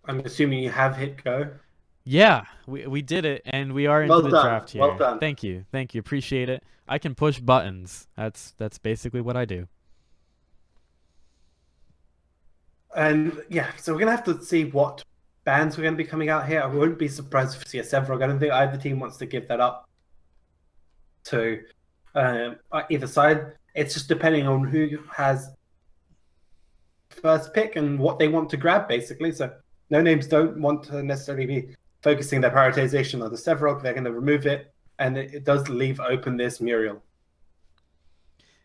I'm assuming you have hit go. Yeah, we did it, and we are into Well the done. draft Well here. done. Thank you, appreciate it. I can push buttons. That's basically what I do. And yeah, so we're gonna have to see what bands we're gonna be coming out here. I wouldn't be surprised if we see a several. I don't think either team wants to give that up to either side. It's just depending on who has first pick and what they want to grab, basically. So no names don't want to necessarily be focusing their prioritization on the several. They're going to remove it, and it does leave open this Muriel.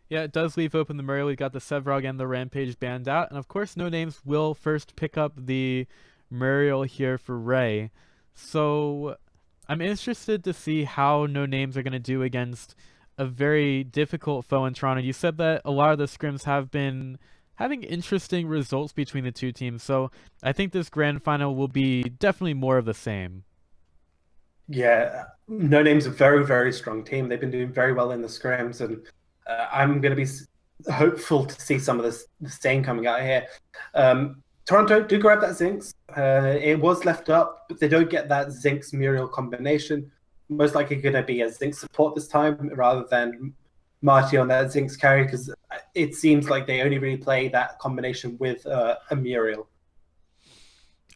Yeah, it does leave open the Murray. We've got the Sevrog and the Rampage banned out, and of course, No Names will first pick up the Muriel here for Ray. So I'm interested to see how No Names are going to do against a very difficult foe in Toronto. You said that a lot of the scrims have been having interesting results between the two teams, so I think this grand final will be definitely more of the same. Yeah, No Name's a very, very strong team. They've been doing very well in the scrims, and I'm going to be hopeful to see some of the same coming out here. Toronto do grab that Zinx. It was left up, but they don't get that Zinx Muriel combination. Most likely going to be a Zinx support this time rather than Marty on that Zinx carry because it seems like they only really play that combination with a Muriel.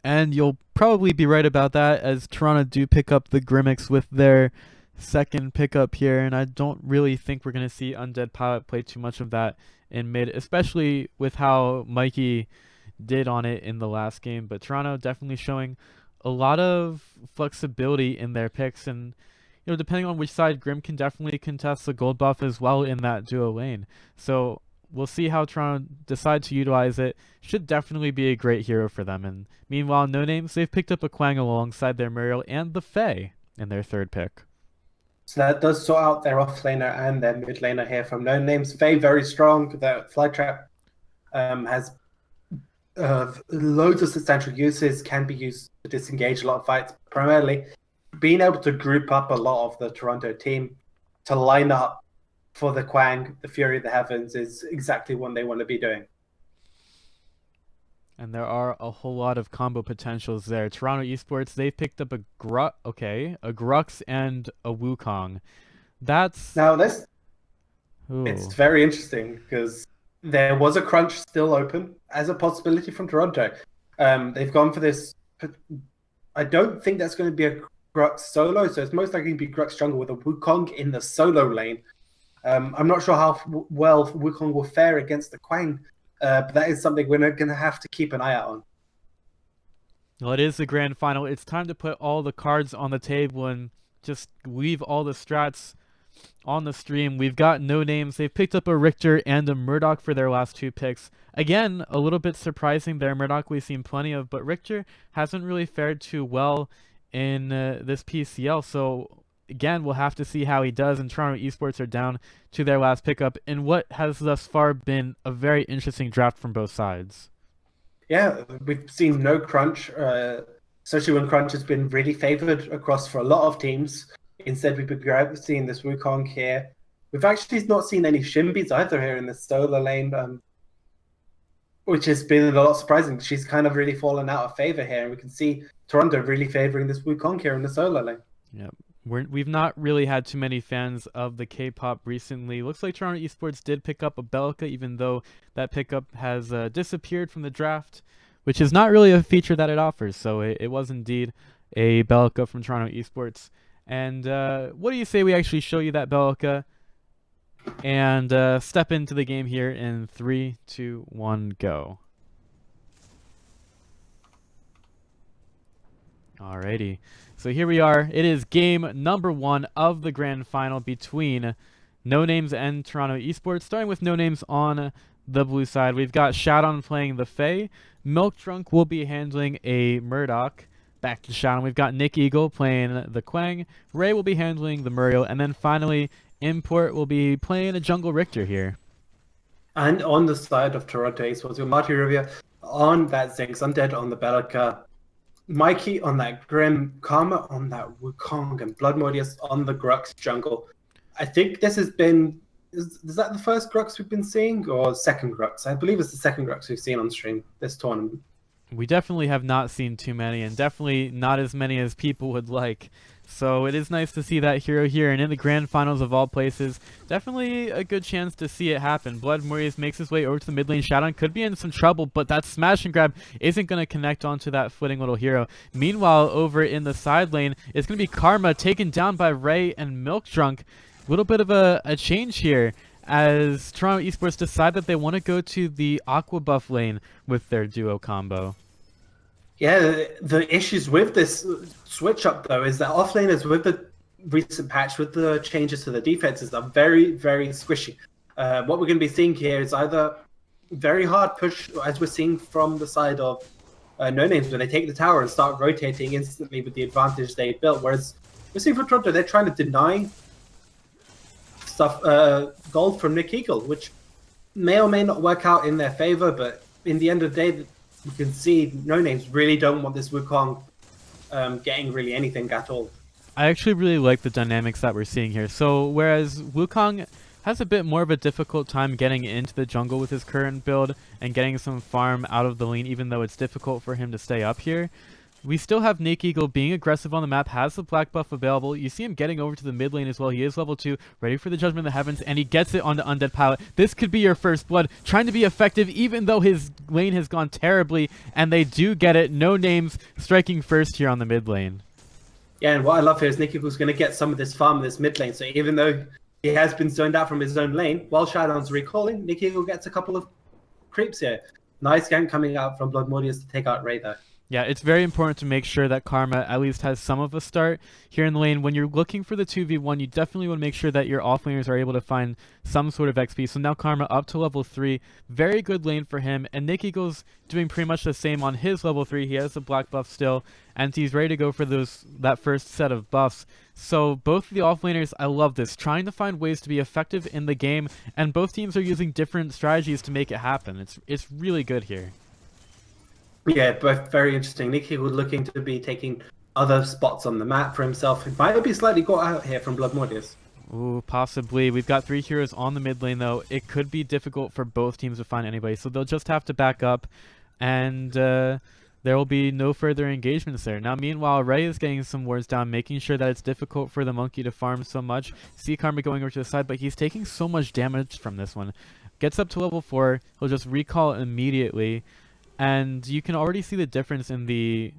And you'll probably be right about that, as Toronto do pick up the Grimmicks with their second pickup here, and I don't really think we're going to see Undead Pilot play too much of that in mid, especially with how Mikey did on it in the last game. But Toronto definitely showing a lot of flexibility in their picks, and depending on which side, Grim can definitely contest the gold buff as well in that duo lane. So we'll see how Toronto decide to utilize it. Should definitely be a great hero for them. And meanwhile, No Names, they've picked up a Quang alongside their Muriel and the Fae in their third pick. So that does sort out their off laner and their mid laner here from No Names. Faye very strong. The fly trap has loads of substantial uses, can be used to disengage a lot of fights. Primarily, being able to group up a lot of the Toronto team to line up for the Quang, the Fury of the Heavens, is exactly what they want to be doing. And there are a whole lot of combo potentials there. Toronto Esports, they've picked up a Grux and a Wukong. That's Now, this it's ooh. very interesting because there was a crunch still open as a possibility from Toronto. They've gone for this. I don't think that's going to be a Grux solo, so it's most likely to be Grux jungle with a Wukong in the solo lane. I'm not sure how well Wukong will fare against the Quang, but that is something we're going to have to keep an eye out on. Well, it is the grand final. It's time to put all the cards on the table and just leave all the strats on the stream. We've got No Names. They've picked up a Richter and a Murdoch for their last two picks. Again, a little bit surprising there. Murdoch we've seen plenty of, but Richter hasn't really fared too well in this PCL. So again, we'll have to see how he does. And Toronto Esports are down to their last pickup in what has thus far been a very interesting draft from both sides. Yeah, we've seen no crunch, especially when crunch has been really favored across for a lot of teams. Instead, we've been seeing this Wukong here. We've actually not seen any Shimbys either here in the solo lane, which has been a lot surprising. She's kind of really fallen out of favor here, and we can see Toronto really favoring this Wukong here in the solo lane. Yep. We've not really had too many fans of the K-pop recently. Looks like Toronto Esports did pick up a Belka, even though that pickup has disappeared from the draft, which is not really a feature that it offers. So it was indeed a Belka from Toronto Esports. And what do you say we actually show you that Belka and step into the game here in 3, 2, 1, go. Alrighty. So here we are. It is game number 1 of the grand final between No Names and Toronto Esports. Starting with No Names on the blue side, we've got Shadon playing the Fae. Milk Drunk will be handling a Murdoch. Back to Shadon. We've got Nick Eagle playing the Quang. Ray will be handling the Muriel. And then finally, Import will be playing a Jungle Richter here. And on the side of Toronto Esports, with Marty Rivia on that Zinx Undead on the Belka, Mikey on that Grim, Karma on that Wukong, and Blood Modius on the Grux jungle. I think this has been. Is that the first Grux we've been seeing, or second Grux? I believe it's the second Grux we've seen on stream this tournament. We definitely have not seen too many, and definitely not as many as people would like. So it is nice to see that hero here, and in the grand finals of all places, definitely a good chance to see it happen. Blood Morius makes his way over to the mid lane. Shadowin could be in some trouble, but that smash and grab isn't going to connect onto that flitting little hero. Meanwhile, over in the side lane, it's going to be Karma taken down by Ray and Milk Drunk. A little bit of a change here, as Toronto Esports decide that they want to go to the Aqua buff lane with their duo combo. Yeah, the issues with this switch up though is that offlaners with the recent patch, with the changes to the defenses, are very, very squishy. What we're going to be seeing here is either very hard push, as we're seeing from the side of NoNames, when they take the tower and start rotating instantly with the advantage they built. Whereas we're seeing for Toronto, they're trying to deny stuff, gold from Nick Eagle, which may or may not work out in their favor, but in the end of the day, you can see NoNames really don't want this Wukong getting really anything at all. I actually really like the dynamics that we're seeing here. So whereas Wukong has a bit more of a difficult time getting into the jungle with his current build and getting some farm out of the lane, even though it's difficult for him to stay up here, we still have Nick Eagle being aggressive on the map, has the black buff available. You see him getting over to the mid lane as well. He is level 2, ready for the Judgment of the Heavens, and he gets it onto Undead Pilot. This could be your first blood, trying to be effective even though his lane has gone terribly, and they do get it. NoNames striking first here on the mid lane. Yeah, and what I love here is Nick Eagle's going to get some of this farm in this mid lane. So even though he has been zoned out from his own lane, while Shadow's recalling, Nick Eagle gets a couple of creeps here. Nice gank coming out from Blood Mordius to take out Ray though. Yeah, it's very important to make sure that Karma at least has some of a start here in the lane. When you're looking for the 2v1, you definitely want to make sure that your offlaners are able to find some sort of XP. So now Karma up to level 3. Very good lane for him. And Nick Eagle's doing pretty much the same on his level 3. He has the black buff still, and he's ready to go for that first set of buffs. So both of the offlaners, I love this, trying to find ways to be effective in the game, and both teams are using different strategies to make it happen. It's really good here. Yeah, both very interesting. Nick Eagle looking to be taking other spots on the map for himself. He might be slightly got out here from Blood Mordius. Ooh, possibly. We've got 3 heroes on the mid lane, though. It could be difficult for both teams to find anybody, so they'll just have to back up, and there will be no further engagements there. Now, meanwhile, Ray is getting some wards down, making sure that it's difficult for the monkey to farm so much. See Karma going over to the side, but he's taking so much damage from this one. Gets up to level 4. He'll just recall immediately. And you can already see the difference in the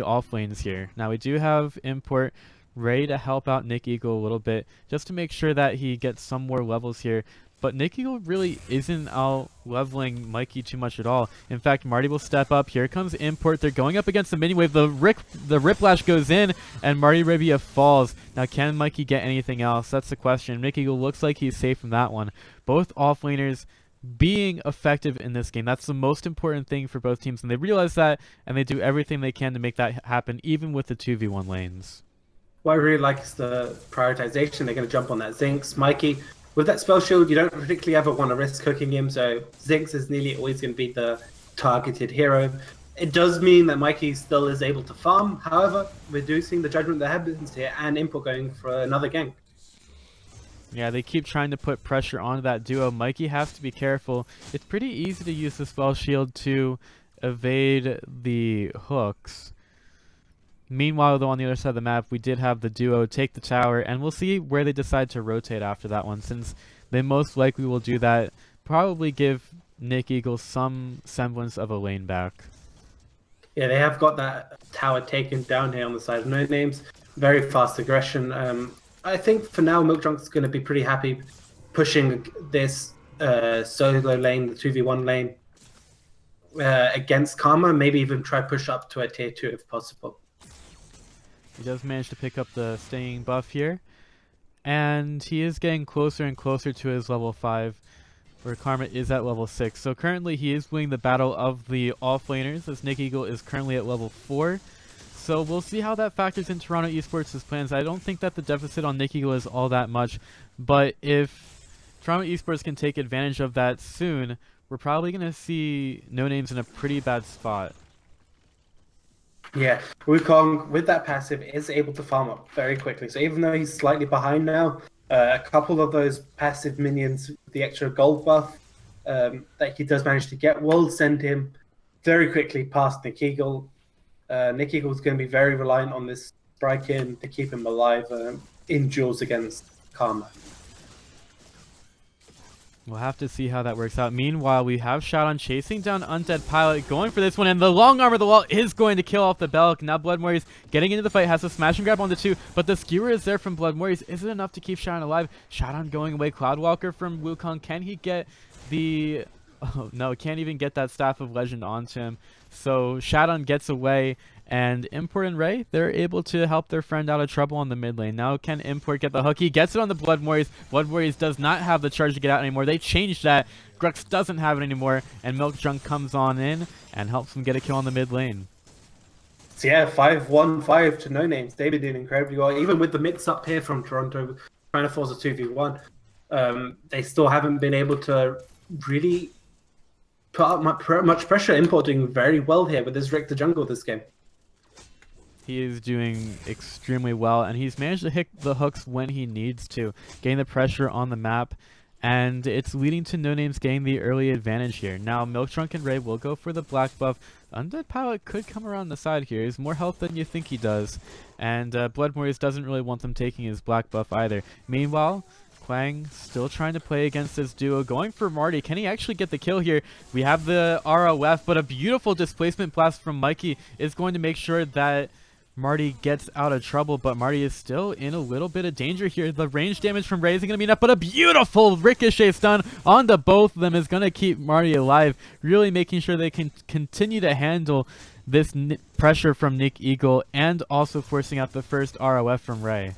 off lanes here. Now we do have import Ray to help out Nick Eagle a little bit, just to make sure that he gets some more levels here. But Nick Eagle really isn't out leveling Mikey too much at all. In fact, Marty will step up. Here comes import. They're going up against the mini wave. The Riplash goes in, and Marty Ribia falls. Now, can Mikey get anything else? That's the question. Nick Eagle looks like he's safe from that one. Both offlaners being effective in this game. That's the most important thing for both teams, and they realize that, and they do everything they can to make that happen, even with the 2v1 lanes. What I really like is the prioritization. They're going to jump on that Zinx. Mikey, with that spell shield, you don't particularly ever want to risk hooking him, so Zinx is nearly always going to be the targeted hero. It does mean that Mikey still is able to farm, however, reducing the Judgment of the Heavens here, and Import going for another gank. Yeah, they keep trying to put pressure onto that duo. Mikey has to be careful. It's pretty easy to use the spell shield to evade the hooks. Meanwhile, though, on the other side of the map, we did have the duo take the tower, and we'll see where they decide to rotate after that one, since they most likely will do that. Probably give Nick Eagle some semblance of a lane back. Yeah, they have got that tower taken down here on the side of NoNames. Very fast aggression. I think for now, Milk Drunk's going to be pretty happy pushing this solo lane, the 2v1 lane, against Karma. Maybe even try push up to a tier 2 if possible. He does manage to pick up the staying buff here. And he is getting closer and closer to his level 5, where Karma is at level 6. So currently he is winning the battle of the offlaners, as Nick Eagle is currently at level 4. So we'll see how that factors in Toronto Esports' plans. I don't think that the deficit on Nick Eagle is all that much, but if Toronto Esports can take advantage of that soon, we're probably going to see NoNames in a pretty bad spot. Yeah, Wukong, with that passive, is able to farm up very quickly. So even though he's slightly behind now, a couple of those passive minions, the extra gold buff that he does manage to get, will send him very quickly past Nick Eagle. Nick Eagle's going to be very reliant on this strike-in to keep him alive in duels against Karma. We'll have to see how that works out. Meanwhile, we have Shadon chasing down Undead Pilot, going for this one, and the long arm of the wall is going to kill off the Belk. Now Blood Warriors getting into the fight, has a smash and grab on the 2, but the skewer is there from Blood Warriors. Is it enough to keep Shadon alive? Shadon going away. Cloudwalker from Wukong. Can he get the... Oh, no, can't even get that Staff of Legend onto him. So Shadon gets away, and Import and Ray, they're able to help their friend out of trouble on the mid lane. Now can Import get the hook? He gets it on the Blood Warriors. Blood Warriors does not have the charge to get out anymore. They changed that. Grux doesn't have it anymore, and Milk Junk comes on in and helps him get a kill on the mid lane. So yeah, 5-1-5 to NoNames. They've been doing incredibly well. Even with the mix-up here from Toronto, trying to force a 2v1, they still haven't been able to really put up much pressure. Import doing very well here with his Richter jungle this game. He is doing extremely well, and he's managed to hit the hooks when he needs to, getting the pressure on the map, and it's leading to NoNames getting the early advantage here. Now, Milktrunk and Ray will go for the black buff. Undead Pilot could come around the side here. He's more health than you think he does, and Blood Warriors doesn't really want them taking his black buff either. Meanwhile, Quang still trying to play against this duo, going for Marty. Can he actually get the kill here? We have the ROF, but a beautiful displacement blast from Mikey is going to make sure that Marty gets out of trouble, but Marty is still in a little bit of danger here. The range damage from Ray isn't going to be enough, but a beautiful ricochet stun onto both of them is going to keep Marty alive, really making sure they can continue to handle this pressure from Nick Eagle and also forcing out the first ROF from Ray.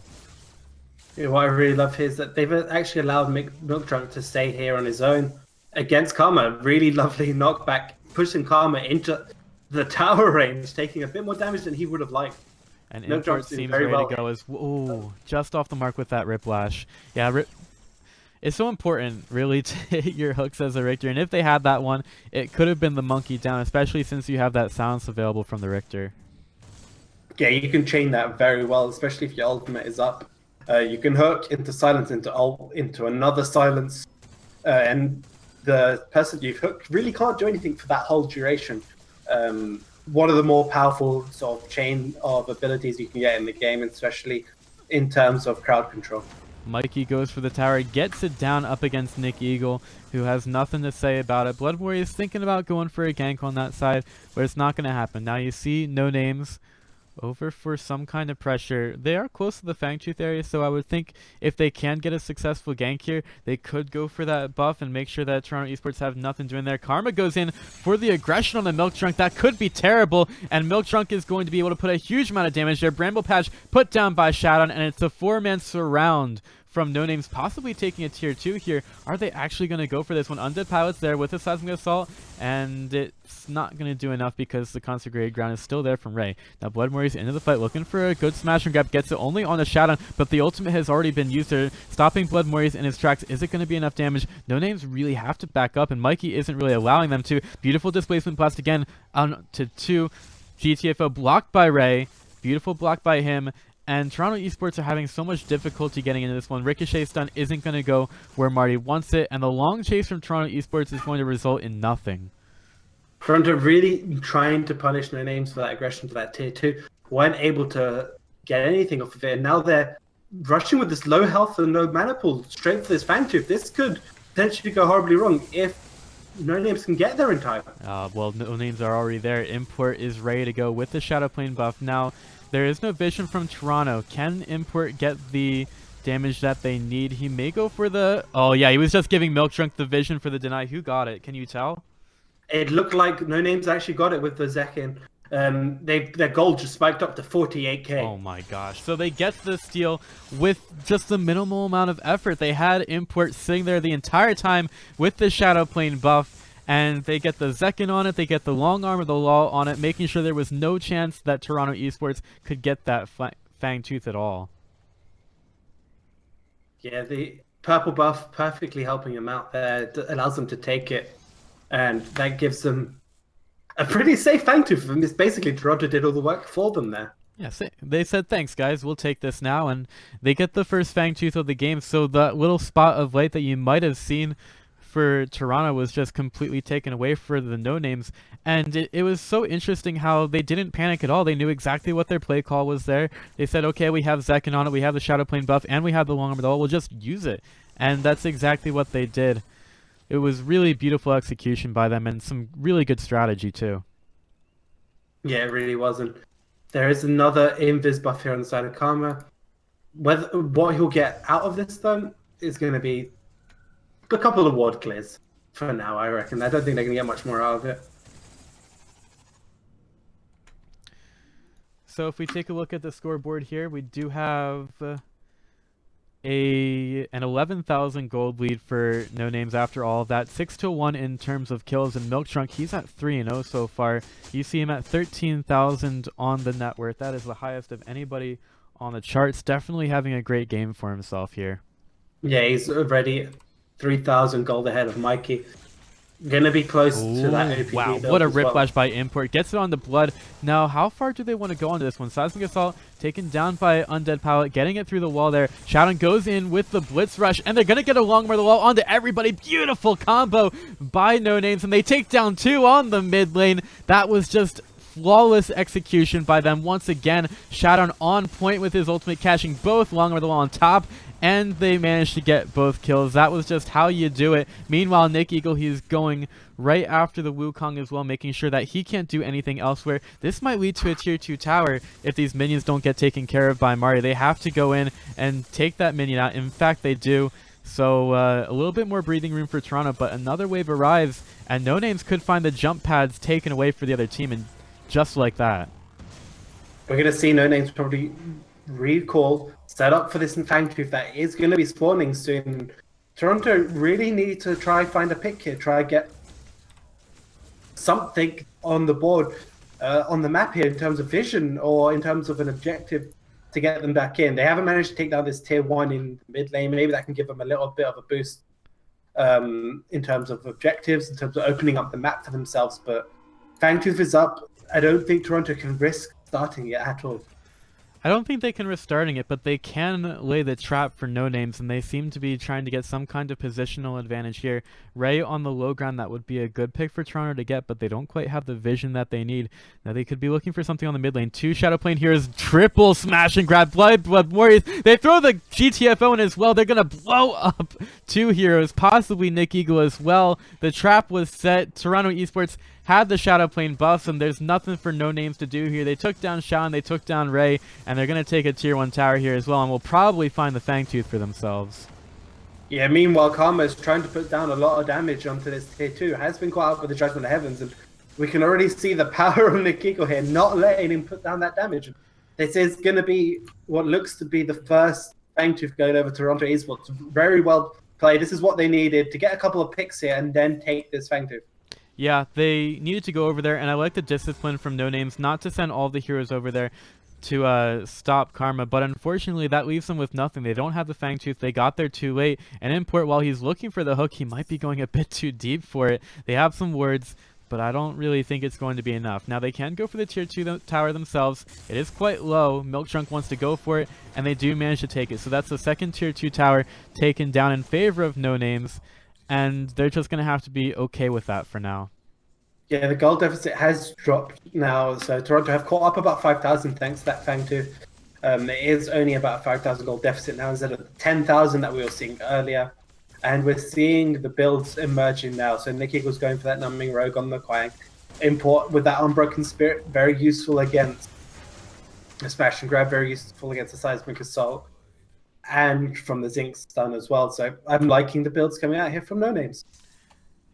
Yeah, what I really love here is that they've actually allowed Milk Trunk to stay here on his own against Karma. Really lovely knockback, pushing Karma into the tower range, taking a bit more damage than he would have liked. And Import seems ready to go as ooh, just off the mark with that Riplash. Yeah, it's so important, really, to hit your hooks as a Richter. And if they had that one, it could have been the monkey down, especially since you have that silence available from the Richter. Yeah, you can chain that very well, especially if your ultimate is up. You can hook into silence into another silence, and the person you've hooked really can't do anything for that whole duration. One of the more powerful sort of chain of abilities you can get in the game, especially in terms of crowd control. Mikey goes for the tower, gets it down up against Nick Eagle, who has nothing to say about it. Blood Warrior is thinking about going for a gank on that side, but it's not going to happen. Now you see NoNames over for some kind of pressure. They are close to the Fangtooth area, so I would think if they can get a successful gank here, they could go for that buff and make sure that Toronto Esports have nothing doing there. Karma goes in for the aggression on the Milk Trunk. That could be terrible, and Milk Trunk is going to be able to put a huge amount of damage there. Bramble Patch put down by Shadon, and it's a 4-man surround from NoNames, possibly taking a tier 2 here. Are they actually going to go for this one? Undead Pilot's there with a Seismic Assault, and it's not going to do enough because the Consecrated Ground is still there from Ray. Now Blood Warriors into the fight, looking for a good smash and grab, gets it only on the Shadon, but the ultimate has already been used there, stopping Blood Warriors in his tracks. Is it going to be enough damage? NoNames really have to back up, and Mikey isn't really allowing them to. Beautiful displacement blast again on to 2. GTFO blocked by Ray. Beautiful block by him. And Toronto Esports are having so much difficulty getting into this one. Ricochet stun isn't going to go where Marty wants it, and the long chase from Toronto Esports is going to result in nothing. Toronto really trying to punish NoNames for that aggression for that tier 2. Weren't able to get anything off of it, and now they're rushing with this low health and no mana pool straight for this Fangtooth. This could potentially go horribly wrong if NoNames can get there in time. Well, NoNames are already there. Import is ready to go with the Shadow Plane buff. Now, there is no vision from Toronto. Can Import get the damage that they need? He may go for the... Oh, yeah, he was just giving Milk Trunk the vision for the deny. Who got it? Can you tell? It looked like NoNames actually got it with the Zekin. Their gold just spiked up to 48k. Oh my gosh. So they get the steal with just the minimal amount of effort. They had Import sitting there the entire time with the Shadow Plane buff. And they get the Zekin on it, they get the long arm of the law on it, making sure there was no chance that Toronto Esports could get that Fangtooth at all. Yeah, the purple buff perfectly helping them out there. It allows them to take it, and that gives them a pretty safe Fangtooth. It's basically Toronto did all the work for them there. Yes, they said, thanks guys, we'll take this now, and they get the first Fangtooth of the game, so that little spot of light that you might have seen for Toronto was just completely taken away for the No-Names. And it was so interesting how they didn't panic at all. They knew exactly what their play call was there. They said, okay, we have Zekin on it, we have the Shadow Plane buff, and we have the long armor wall. We'll just use it. And that's exactly what they did. It was really beautiful execution by them and some really good strategy too. Yeah, it really wasn't. There is another invis buff here on the side of Karma. What he'll get out of this though is going to be a couple of ward clears for now, I reckon. I don't think they're going to get much more out of it. So if we take a look at the scoreboard here, we do have an 11,000 gold lead for No-Names after all of that. 6-1 in terms of kills, and Milktrunk, he's at 3-0 so far. You see him at 13,000 on the net worth. That is the highest of anybody on the charts. Definitely having a great game for himself here. Yeah, he's already 3,000 gold ahead of Mikey. Gonna be close to that OPG. Wow, what a rip flash by Import. Gets it on the blood. Now, how far do they want to go on this one? Seismic Assault taken down by Undead Pilot, getting it through the wall there. Shadon goes in with the Blitz Rush, and they're going to get a long the wall onto everybody. Beautiful combo by No-Names, and they take down 2 on the mid lane. That was just flawless execution by them. Once again, Shadon on point with his ultimate, catching both long the wall on top, and they managed to get both kills. That was just how you do it. Meanwhile, Nick Eagle, he's going right after the Wukong as well, making sure that he can't do anything elsewhere. This might lead to a tier 2 tower if these minions don't get taken care of by Mario. They have to go in and take that minion out. In fact, they do. So a little bit more breathing room for Toronto, but another wave arrives, and No-Names could find the jump pads taken away for the other team, and just like that. We're going to see No-Names probably recall, set up for this Fangtooth that is going to be spawning soon. Toronto really need to try find a pick here, try get something on the board, on the map here in terms of vision or in terms of an objective to get them back in. They haven't managed to take down this tier 1 in mid lane. Maybe that can give them a little bit of a boost in terms of objectives, in terms of opening up the map for themselves. But Fangtooth is up. I don't think Toronto can risk starting it at all. I don't think they can risk starting it, but they can lay the trap for No-Names, and they seem to be trying to get some kind of positional advantage here. Ray on the low ground, that would be a good pick for Toronto to get, but they don't quite have the vision that they need. Now they could be looking for something on the mid lane. 2 Shadow Plane heroes, triple smash and grab. Blood Warriors, they throw the GTFO in as well. They're going to blow up 2 heroes, possibly Nick Eagle as well. The trap was set. Toronto Esports had the Shadow Plane buffs, and there's nothing for No-Names to do here. They took down Shawn, they took down Ray, and they're going to take a tier 1 tower here as well, and will probably find the Fangtooth for themselves. Yeah, meanwhile, Karma is trying to put down a lot of damage onto this tier 2. Has been caught up with the Judgment of Heavens, and we can already see the power of Nick Eagle here, not letting him put down that damage. This is going to be what looks to be the first Fangtooth going over Toronto Esports. Very well played. This is what they needed to get a couple of picks here and then take this Fangtooth. Yeah, they needed to go over there, and I like the discipline from No-Names not to send all the heroes over there to stop Karma, but unfortunately that leaves them with nothing. They don't have the Fangtooth. They got there too late, and Import, while he's looking for the hook, he might be going a bit too deep for it. They have some wards, but I don't really think it's going to be enough. Now they can go for the tier 2 tower themselves. It is quite low. Milktrunk wants to go for it, and they do manage to take it. So that's the second tier 2 tower taken down in favor of No-Names, and they're just going to have to be okay with that for now. Yeah, the gold deficit has dropped now, so Toronto have caught up about 5,000 thanks to that Fangtooth. It is only about 5,000 gold deficit now instead of the 10,000 that we were seeing earlier. And we're seeing the builds emerging now. So Nick Eagle's going for that numbing rogue on the Quang. Import with that Unbroken Spirit, very useful against the Smash and Grab, very useful against the Seismic Assault. And from the Zinc Stun as well. So I'm liking the builds coming out here from No-Names.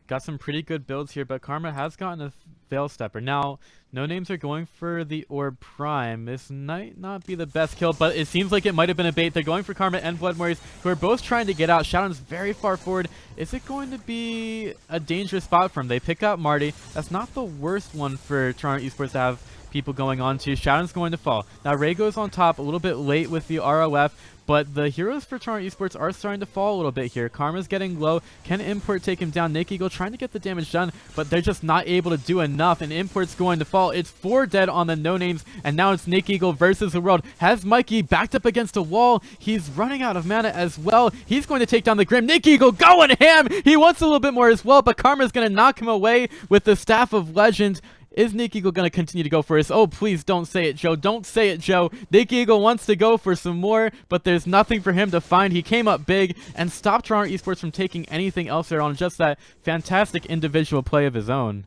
Got some pretty good builds here, but Karma has gotten a Veil Stepper. Now, No-Names are going for the Orb Prime. This might not be the best kill, but it seems like it might have been a bait. They're going for Karma and Blood Warriors, who are both trying to get out. Shadow's very far forward. Is it going to be a dangerous spot for him? They pick out Marty. That's not the worst one for Toronto Esports to have people going on to. Shadow's going to fall. Now, Ray goes on top a little bit late with the ROF, but the heroes for Toronto Esports are starting to fall a little bit here. Karma's getting low. Can Import take him down? Nick Eagle trying to get the damage done, but they're just not able to do enough. enough, and Import's going to fall. It's 4 dead on the NoNames, and now it's Nick Eagle versus the world. Has Mikey backed up against a wall. He's running out of mana as well. He's going to take down the Grim. Nick Eagle going ham! He wants a little bit more as well, but Karma's going to knock him away with the Staff of Legend. Is Nick Eagle going to continue to go for this? Oh, please don't say it, Joe. Don't say it, Joe. Nick Eagle wants to go for some more, but there's nothing for him to find. He came up big and stopped Toronto Esports from taking anything else there on just that fantastic individual play of his own.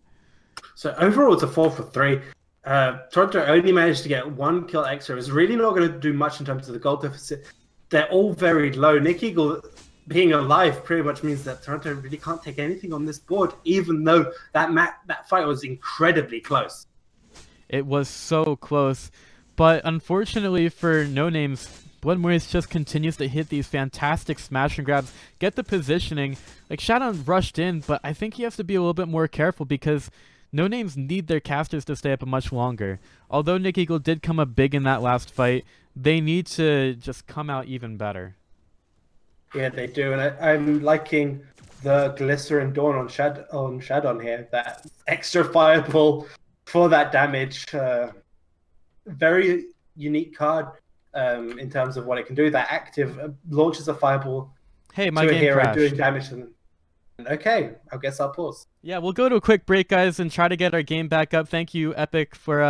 So overall, it's a 4 for 3. Toronto only managed to get 1 kill extra. It's really not going to do much in terms of the gold deficit. They're all very low. Nick Eagle being alive pretty much means that Toronto really can't take anything on this board, even though that fight was incredibly close. It was so close, but unfortunately for NoNames, Bloodmoist just continues to hit these fantastic smash and grabs, get the positioning. Like, Shadow rushed in, but I think he has to be a little bit more careful because NoNames need their casters to stay up much longer. Although Nick Eagle did come up big in that last fight, they need to just come out even better. Yeah, they do, and I'm liking the Glycerin Dawn on Shadon here. That extra fireball for that damage. Very unique card in terms of what it can do. That active launches a fireball to a hero crashed. doing damage to them. Okay, I guess I'll pause. Yeah, we'll go to a quick break, guys, and try to get our game back up. Thank you, Epic, for...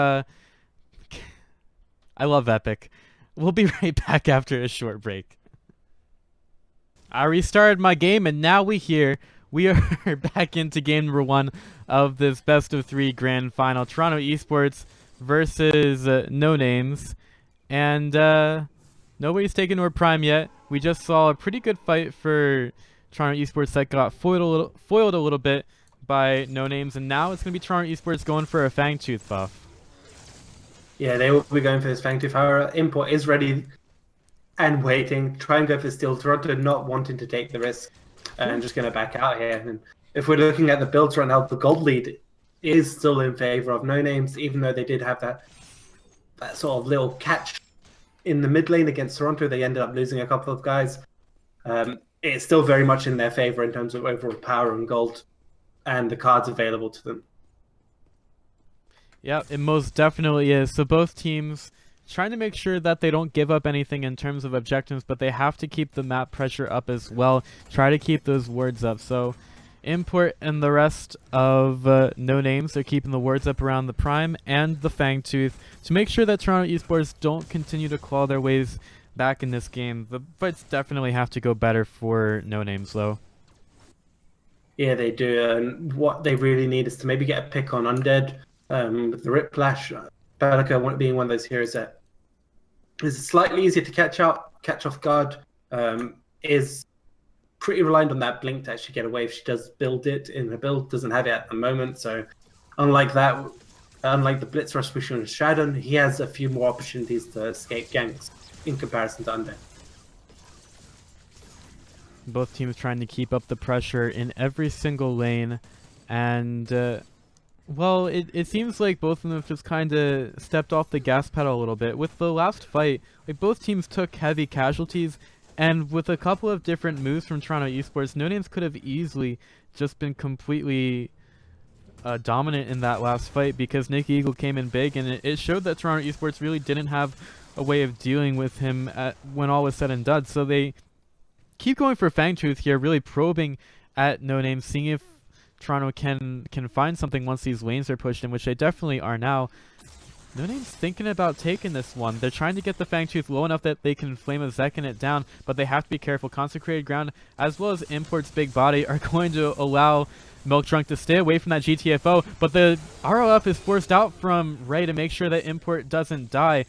I love Epic. We'll be right back after a short break. I restarted my game, and now we are back into game number 1 of this best of 3 grand final. Toronto Esports versus NoNames, and nobody's taken over Prime yet. We just saw a pretty good fight for Toronto Esports that got foiled a little bit by NoNames, and now it's going to be Toronto Esports going for a Fangtooth buff. Yeah, they will be going for this Fangtooth. However, Import is ready and waiting, try and go for steal. Toronto not wanting to take the risk and just going to back out here. And if we're looking at the builds right now, the gold lead is still in favor of NoNames, even though they did have that sort of little catch in the mid lane against Toronto. They ended up losing a couple of guys. It's still very much in their favor in terms of overall power and gold and the cards available to them. Yeah, it most definitely is. So both teams trying to make sure that they don't give up anything in terms of objectives, but they have to keep the map pressure up as well. Try to keep those wards up. So Import and the rest of NoNames are keeping the wards up around the Prime and the Fangtooth to make sure that Toronto Esports don't continue to claw their ways back in this game. The fights definitely have to go better for NoNames, though. Yeah, they do. And what they really need is to maybe get a pick on Undead with the Riplash. Paragon being one of those heroes that is slightly easier to catch off guard, is pretty reliant on that blink to actually get away if she does build it in her build. Doesn't have it at the moment, so unlike the Blitz Rush push on Shadon, he has a few more opportunities to escape ganks in comparison to Undead. Both teams trying to keep up the pressure in every single lane, and well, it seems like both of them just kind of stepped off the gas pedal a little bit. With the last fight, like, both teams took heavy casualties, and with a couple of different moves from Toronto Esports, NoNames could have easily just been completely dominant in that last fight because Nick Eagle came in big, and it showed that Toronto Esports really didn't have a way of dealing with him when all was said and done. So they keep going for Fangtooth here, really probing at NoNames, seeing if Toronto can find something once these lanes are pushed in, which they definitely are now. NoNames thinking about taking this one. They're trying to get the Fangtooth low enough that they can Flame of Zekin it down, but they have to be careful. Consecrated Ground, as well as Import's big body, are going to allow Milk Drunk to stay away from that GTFO, but the ROF is forced out from Ray to make sure that Import doesn't die.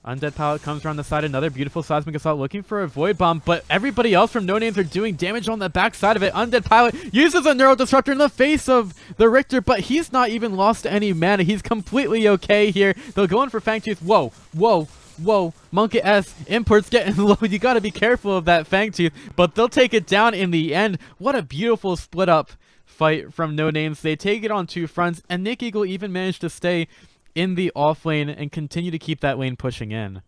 Undead Palette comes around the side, another beautiful Seismic Assault looking for a Void Bomb, but everybody else from NoNames are doing damage on the back side of it. Undead Pilot uses a Neural Disruptor in the face of the Richter, but he's not even lost any mana. He's completely okay here. They'll go in for Fangtooth. Whoa, whoa, whoa. Monkey S, Import's getting low. You gotta be careful of that Fangtooth, but they'll take it down in the end. What a beautiful split up fight from NoNames. They take it on two fronts, and Nick Eagle even managed to stay in the off lane and continue to keep that lane pushing in.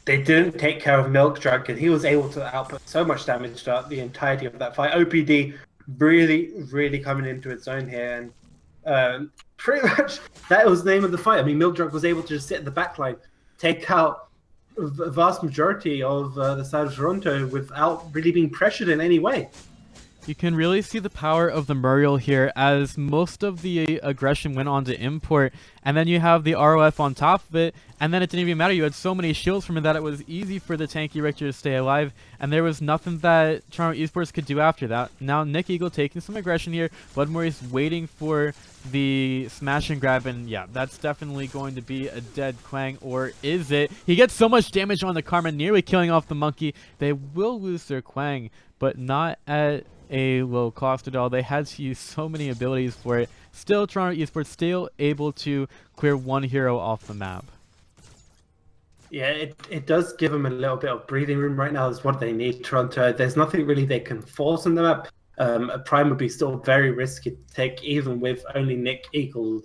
They didn't take care of Milk Drunk, and he was able to output so much damage throughout the entirety of that fight. OPD really, really coming into its own here, Pretty much that was the name of the fight. I mean, Mildrug was able to just sit in the backline, take out a vast majority of the side of Toronto without really being pressured in any way. You can really see the power of the Muriel here, as most of the aggression went on to import, and then you have the ROF on top of it, and then it didn't even matter. You had so many shields from it that it was easy for the tanky Richter to stay alive, and there was nothing that Toronto Esports could do after that. Now Nick Eagle taking some aggression here. Bloodmore waiting for the smash and grab, and yeah, that's definitely going to be a dead Quang, or is it? He gets so much damage on the Karma, nearly killing off the monkey. They will lose their Quang, but not at a low cost at all. They had to use so many abilities for it. Still, Toronto Esports still able to clear one hero off the map. Yeah, it does give them a little bit of breathing room right now. Is what they need. Toronto, there's nothing really they can force on the map. A prime would be still very risky to take, even with only Nick Eagle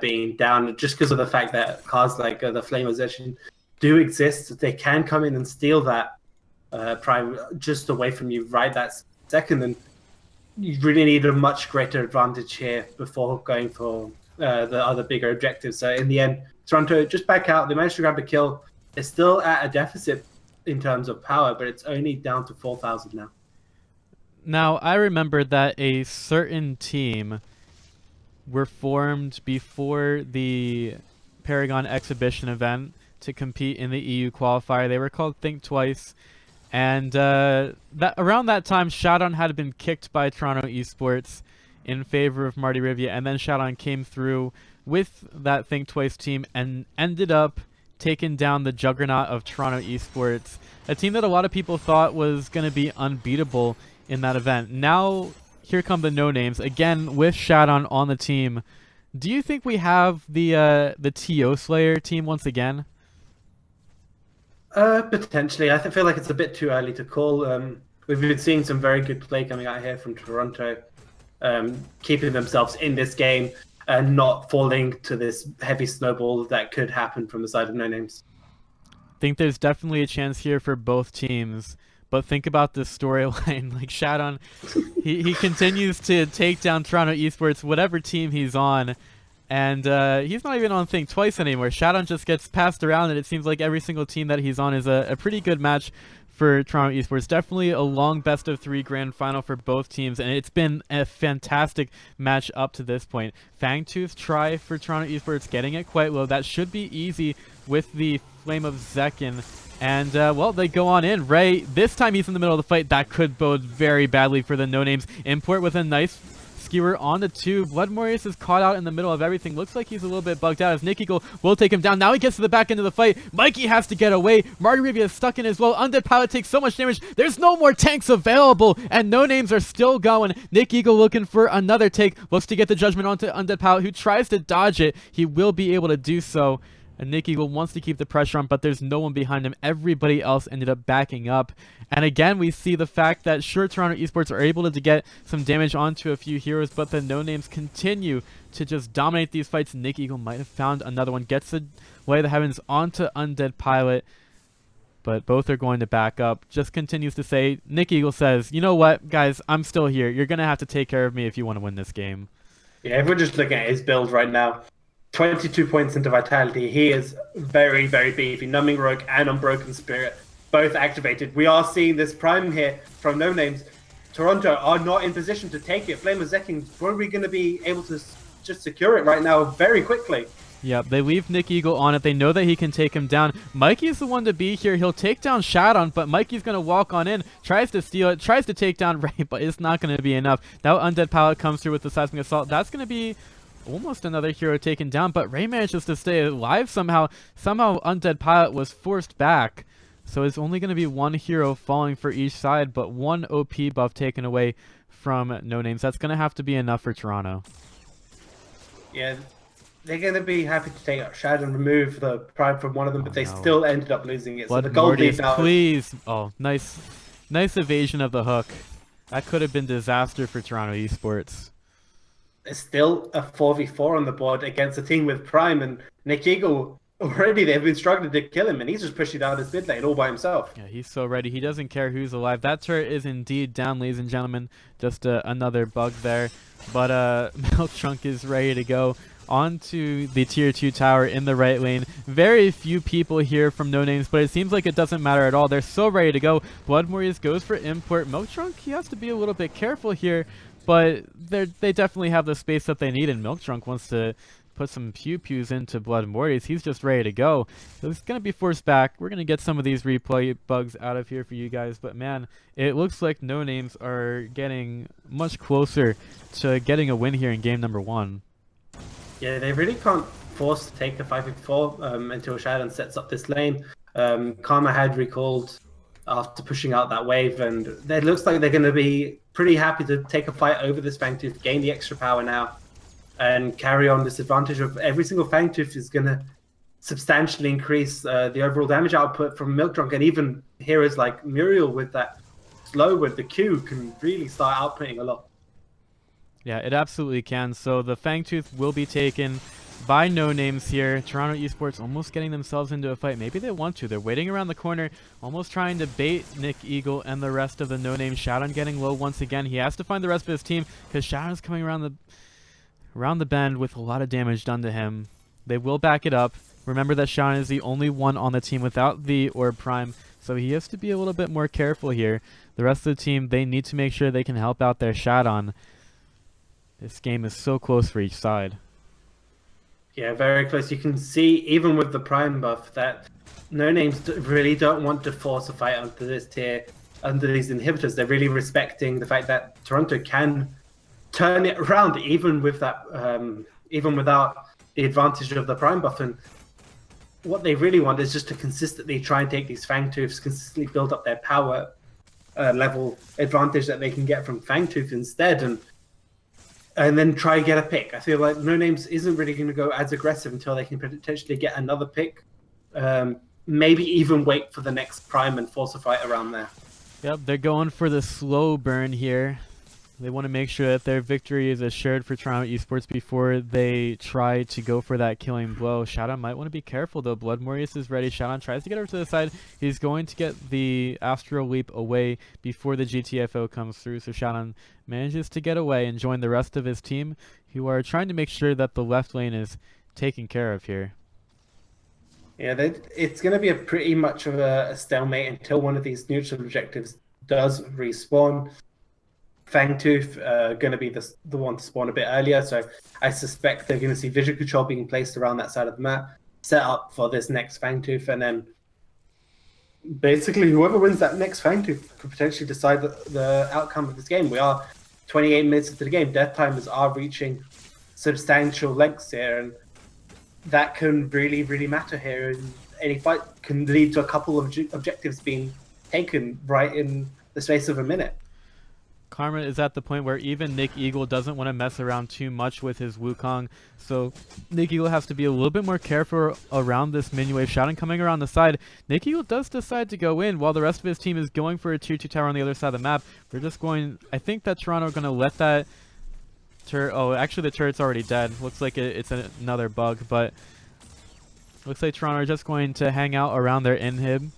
being down, just because of the fact that cards like the Flame Possession do exist. They can come in and steal that prime just away from you right that second, and you really need a much greater advantage here before going for the other bigger objectives. So in the end, Toronto just back out. They managed to grab a kill. They're still at a deficit in terms of power, but it's only down to 4,000 now. Now, I remember that a certain team were formed before the Paragon exhibition event to compete in the EU qualifier. They were called Think Twice. And that around that time, Shadon had been kicked by Toronto Esports in favor of Marty Rivia, and then Shadon came through with that Think Twice team and ended up taking down the juggernaut of Toronto Esports, a team that a lot of people thought was going to be unbeatable in that event. Now, here come the NoNames, again with Shadon on the team. Do you think we have the TO Slayer team once again? Potentially. I feel like it's a bit too early to call. We've been seeing some very good play coming out here from Toronto, keeping themselves in this game and not falling to this heavy snowball that could happen from the side of NoNames. I think there's definitely a chance here for both teams, but think about this storyline. Like Shadon, he continues to take down Toronto Esports, whatever team he's on. And he's not even on Think Twice anymore. Shadon just gets passed around, and it seems like every single team that he's on is a pretty good match for Toronto Esports. Definitely a long best-of-3 grand final for both teams, and it's been a fantastic match up to this point. Fangtooth try for Toronto Esports, getting it quite low. That should be easy with the Flame of Zekin. And, well, they go on in. Ray, this time he's in the middle of the fight. That could bode very badly for the NoNames. Import with a nice skewer on the two. Bloodmorius is caught out in the middle of everything. Looks like he's a little bit bugged out as Nick Eagle will take him down. Now he gets to the back end of the fight. Mikey has to get away. Marty Rivia is stuck in as well. Undead Pilot takes so much damage. There's no more tanks available, and NoNames are still going. Nick Eagle looking for another take. Looks to get the judgment onto Undead Pilot, who tries to dodge it. He will be able to do so. And Nick Eagle wants to keep the pressure on, but there's no one behind him. Everybody else ended up backing up. And again, we see the fact that sure, Toronto Esports are able to get some damage onto a few heroes, but the NoNames continue to just dominate these fights. Nick Eagle might have found another one. Gets the Way of the Heavens onto Undead Pilot, but both are going to back up. Just continues to say, Nick Eagle says, you know what, guys, I'm still here. You're going to have to take care of me if you want to win this game. Yeah, if we're just looking at his build right now, 22 points into Vitality. He is very, very beefy. Numbing Rogue and Unbroken Spirit, both activated. We are seeing this prime here from NoNames. Toronto are not in position to take it. Flame of Zeking, were we going to be able to just secure it right now very quickly? Yep, they leave Nick Eagle on it. They know that he can take him down. Mikey's the one to be here. He'll take down Shadon, but Mikey's going to walk on in, tries to steal it, tries to take down Ray, but it's not going to be enough. Now Undead Pilot comes through with the Seismic Assault. That's going to be almost another hero taken down, but Ray manages to stay alive somehow. Somehow Undead Pilot was forced back. So it's only going to be one hero falling for each side, but one OP buff taken away from NoNames. That's going to have to be enough for Toronto. Yeah, they're going to be happy to take out Shadow and remove the prime from one of them, but they still ended up losing it. Blood so the gold Mortis, lead now. Please. Oh, nice evasion of the hook. That could have been disaster for Toronto Esports. It's still a 4v4 on the board against a team with Prime, and Nick Eagle already they've been struggling to kill him, and he's just pushing down his mid lane all by himself. Yeah, he's so ready. He doesn't care who's alive. That turret is indeed down, ladies and gentlemen. Just another bug there. But Milktrunk is ready to go onto the tier 2 tower in the right lane. Very few people here from NoNames, but it seems like it doesn't matter at all. They're so ready to go. Blood Warriors goes for import. Milktrunk, he has to be a little bit careful here, but they definitely have the space that they need, and Milktrunk wants to put some pew-pews into Blood Mortis. He's just ready to go. So it's going to be forced back. We're going to get some of these replay bugs out of here for you guys. But man, it looks like NoNames are getting much closer to getting a win here in game number 1. Yeah, they really can't force to take the 5v4 until Shadow sets up this lane. Karma had recalled after pushing out that wave, and it looks like they're going to be pretty happy to take a fight over this Fangtooth, gain the extra power now, and carry on this advantage of every single Fangtooth is going to substantially increase the overall damage output from Milktrunk, and even heroes like Muriel with that slow with the Q can really start outputting a lot. Yeah, it absolutely can. So the Fangtooth will be taken by NoNames here. Toronto Esports almost getting themselves into a fight. Maybe they want to. They're waiting around the corner, almost trying to bait Nick Eagle and the rest of the NoNames. Shadown getting low once again. He has to find the rest of his team because Shadow's coming around the bend with a lot of damage done to him. They will back it up. Remember that Shadown is the only one on the team without the Orb Prime, so he has to be a little bit more careful here. The rest of the team, they need to make sure they can help out their Shadown. This game is so close for each side. Yeah, very close. You can see, even with the Prime buff, that NoNames really don't want to force a fight onto this tier, under these inhibitors. They're really respecting the fact that Toronto can turn it around, even with that, even without the advantage of the Prime buff. And what they really want is just to consistently try and take these Fangtooths, consistently build up their power level advantage that they can get from Fangtooth instead, and then try and get a pick. I feel like NoNames isn't really going to go as aggressive until they can potentially get another pick. Maybe even wait for the next Prime and force a fight around there. Yep, they're going for the slow burn here. They want to make sure that their victory is assured for Toronto Esports before they try to go for that killing blow. Shadown might want to be careful though. Blood Mortis is ready. Shadown tries to get over to the side. He's going to get the Astral Leap away before the GTFO comes through. So Shadown manages to get away and join the rest of his team, who are trying to make sure that the left lane is taken care of here. Yeah, it's going to be a pretty much of a stalemate until one of these neutral objectives does respawn. Fangtooth going to be the one to spawn a bit earlier, so I suspect they're going to see vision control being placed around that side of the map, set up for this next Fangtooth, and then basically whoever wins that next Fangtooth could potentially decide the outcome of this game. We are 28 minutes into the game. Death timers are reaching substantial lengths here, and that can really, really matter here. And any fight can lead to a couple of objectives being taken right in the space of a minute. Karma is at the point where even Nick Eagle doesn't want to mess around too much with his Wukong, so Nick Eagle has to be a little bit more careful around this minion wave. Shadown coming around the side. Nick Eagle does decide to go in while the rest of his team is going for a tier 2 tower on the other side of the map. We're just going... I think that Toronto are going to let that turret... Oh, actually the turret's already dead. Looks like it's another bug, but looks like Toronto are just going to hang out around their inhib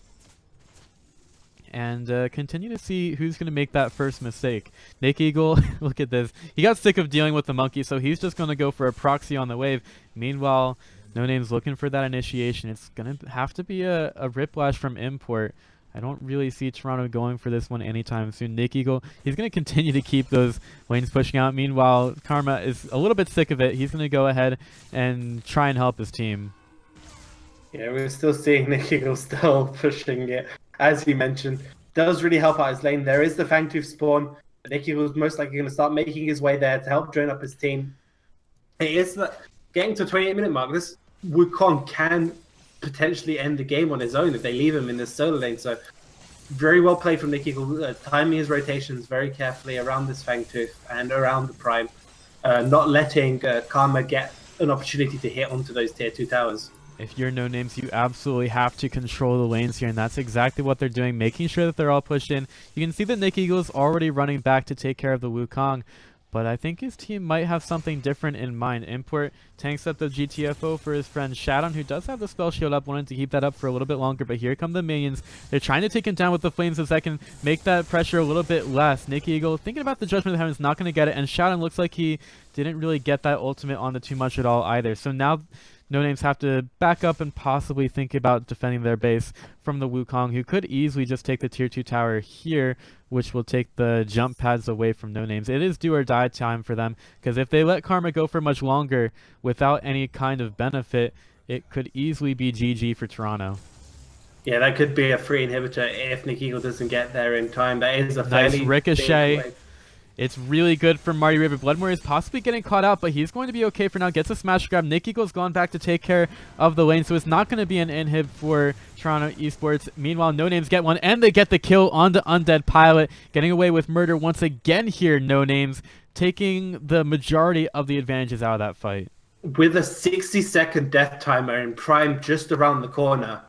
and continue to see who's going to make that first mistake. Nick Eagle, look at this. He got sick of dealing with the monkey, so he's just going to go for a proxy on the wave. Meanwhile, NoNames looking for that initiation. It's going to have to be a Riplash from import. I don't really see Toronto going for this one anytime soon. Nick Eagle, he's going to continue to keep those lanes pushing out. Meanwhile, Karma is a little bit sick of it. He's going to go ahead and try and help his team. Yeah, we're still seeing Nick Eagle still pushing it. As you mentioned, does really help out his lane. There is the Fangtooth spawn. Nick Eagle is most likely going to start making his way there to help join up his team. It is getting to the 28-minute mark. This Wukong can potentially end the game on his own if they leave him in this solo lane. So very well played from Nick Eagle, timing his rotations very carefully around this Fangtooth and around the Prime, not letting Karma get an opportunity to hit onto those tier 2 towers. If you're NoNames, you absolutely have to control the lanes here, and that's exactly what they're doing, making sure that they're all pushed in. You can see that Nick Eagle is already running back to take care of the Wukong, But I think his team might have something different in mind. Import tanks up the GTFO for his friend Shadow, who does have the spell shield up, wanted to keep that up for a little bit longer, but here come the minions. They're trying to take him down with the flames so that can make that pressure a little bit less. Nick Eagle thinking about the Judgment of the Heavens, not going to get it, and Shadow looks like he didn't really get that ultimate on the too much at all either. So now NoNames have to back up and possibly think about defending their base from the Wukong, who could easily just take the tier 2 tower here, which will take the jump pads away from NoNames. It is do or die time for them, because if they let Karma go for much longer without any kind of benefit, it could easily be GG for Toronto. Yeah, that could be a free inhibitor if Nick Eagle doesn't get there in time. That is a nice ricochet. It's really good for Marty River. Bloodmore is possibly getting caught out, but he's going to be okay for now. Gets a smash grab. Nick Eagle's gone back to take care of the lane, so it's not going to be an inhib for Toronto Esports. Meanwhile, NoNames get one, and they get the kill on the Undead Pilot. Getting away with murder once again here, NoNames, taking the majority of the advantages out of that fight. With a 60-second death timer in Prime just around the corner,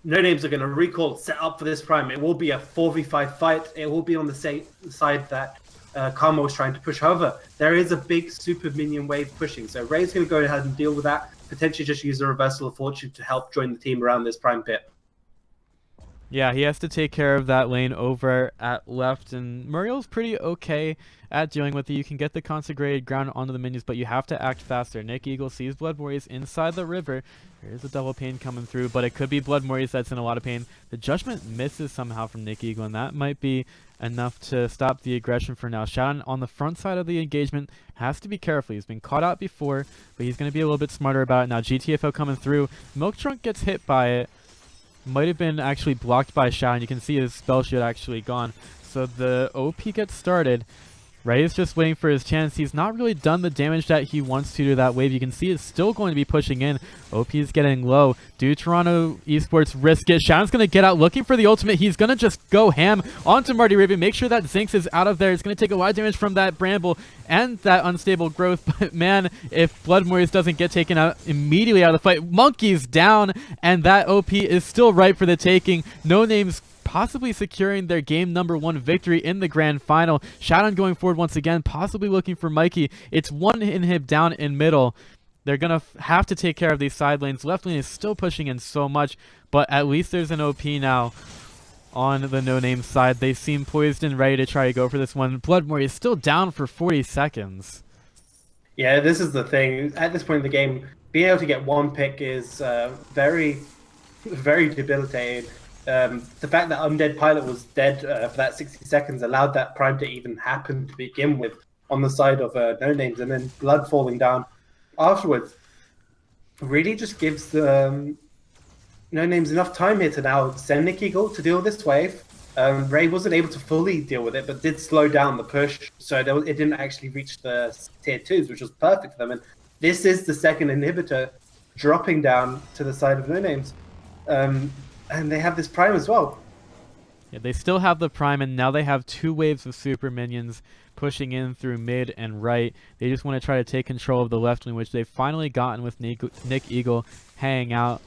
NoNames are going to recall, set up for this Prime. It will be a 4v5 fight. It will be on the same side that Karma was trying to push. However, there is a big super minion wave pushing. So Ray's going to go ahead and deal with that. Potentially just use a reversal of fortune to help join the team around this Prime pit. Yeah, he has to take care of that lane over at left, and Muriel's pretty okay at dealing with it. You can get the consecrated ground onto the minions, but you have to act faster. Nick Eagle sees Blood Warriors inside the river. There's a double pain coming through, but it could be Blood Warriors that's in a lot of pain. The judgment misses somehow from Nick Eagle, and that might be enough to stop the aggression for now. Shadow on the front side of the engagement has to be careful. He's been caught out before, but he's going to be a little bit smarter about it. Now GTFO coming through. Milk Trunk gets hit by it. Might have been actually blocked by Shadow, and you can see his spell shield actually gone. So the OP gets started. Ray is just waiting for his chance. He's not really done the damage that he wants to that wave. You can see it's still going to be pushing in. OP is getting low. Do Toronto Esports risk it? Shadow's going to get out looking for the ultimate. He's going to just go ham onto Marty Raven. Make sure that Zinx is out of there. It's going to take a lot of damage from that Bramble and that unstable growth. But man, if Blood Warriors doesn't get taken out immediately out of the fight, Monkey's down, and that OP is still ripe for the taking. NoNames possibly securing their game number 1 victory in the grand final. Shadow going forward once again, possibly looking for Mikey. It's one inhib down in middle. They're going to have to take care of these side lanes. Left lane is still pushing in so much, but at least there's an OP now on the NoNames side. They seem poised and ready to try to go for this one. Bloodmore is still down for 40 seconds. Yeah, this is the thing. At this point in the game, being able to get one pick is very, very debilitating. The fact that Undead Pilot was dead for that 60 seconds allowed that Prime to even happen to begin with on the side of NoNames, and then Blood falling down afterwards really just gives the NoNames enough time here to now send Nick Eagle to deal with this wave. Ray wasn't able to fully deal with it, but did slow down the push, so it didn't actually reach the tier 2s, which was perfect for them. And this is the second inhibitor dropping down to the side of NoNames. And they have this Prime as well. Yeah, they still have the Prime, and now they have 2 waves of super minions pushing in through mid and right. They just want to try to take control of the left lane, which they've finally gotten with Nick Eagle hanging out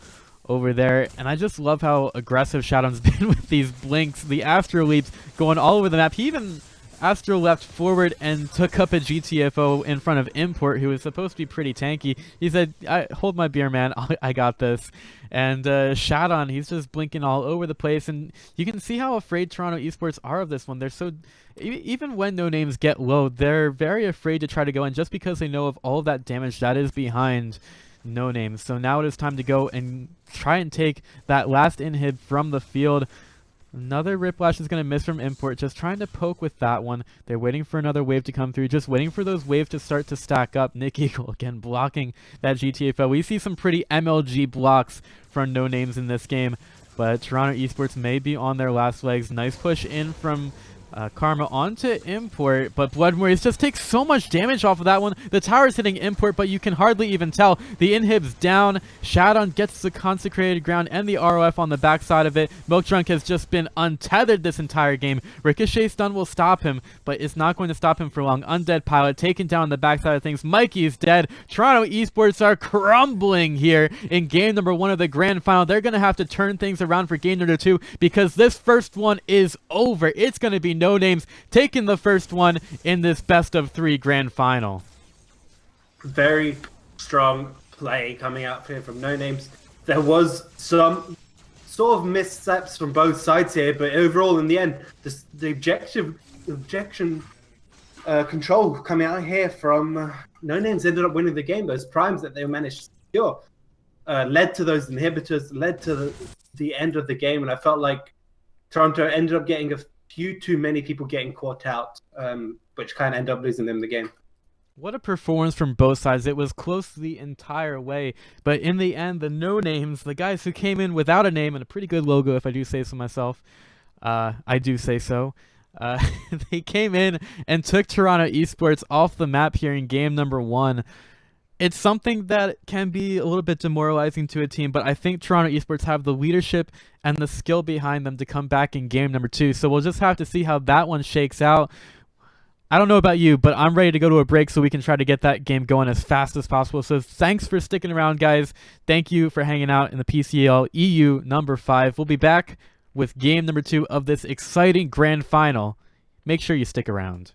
over there. And I just love how aggressive Shadow's been with these blinks. The Astro Leaps going all over the map. He even Astro leapt forward and took up a GTFO in front of Import, who was supposed to be pretty tanky. He said, hold my beer, man. I got this. And Shadon, he's just blinking all over the place. And you can see how afraid Toronto Esports are of this one. They're so... Even when NoNames get low, they're very afraid to try to go in just because they know of all of that damage that is behind NoNames. So now it is time to go and try and take that last inhib from the field. Another Riplash is going to miss from Import, just trying to poke with that one. They're waiting for another wave to come through, just waiting for those waves to start to stack up. Nick Eagle again blocking that GTFO. We see some pretty MLG blocks from NoNames in this game, but Toronto Esports may be on their last legs. Nice push in from Karma onto Import, but Blood Warriors just takes so much damage off of that one. The tower's hitting Import, but you can hardly even tell. The inhib's down. Shadon gets the consecrated ground and the ROF on the backside of it. Milk Drunk has just been untethered this entire game. Ricochet stun will stop him, but it's not going to stop him for long. Undead Pilot taken down the backside of things. Mikey is dead. Toronto Esports are crumbling here in game number 1 of the grand final. They're going to have to turn things around for game number 2 because this first one is over. It's going to be NoNames taking the first one in this best-of-3 grand final. Very strong play coming out here from NoNames. There was some sort of missteps from both sides here, but overall, in the end, the objection control coming out here from NoNames ended up winning the game. Those primes that they managed to secure led to those inhibitors, led to the end of the game, and I felt like Toronto ended up getting a few too many people getting caught out, which kind of ended up losing them the game. What a performance from both sides. It was close the entire way, but in the end, the NoNames, the guys who came in without a name and a pretty good logo, if I do say so myself, I do say so, they came in and took Toronto Esports off the map here in game number 1. It's something that can be a little bit demoralizing to a team, but I think Toronto Esports have the leadership and the skill behind them to come back in game number 2, so we'll just have to see how that one shakes out. I don't know about you, but I'm ready to go to a break so we can try to get that game going as fast as possible. So thanks for sticking around, guys. Thank you for hanging out in the PCL EU number 5. We'll be back with game number 2 of this exciting grand final. Make sure you stick around.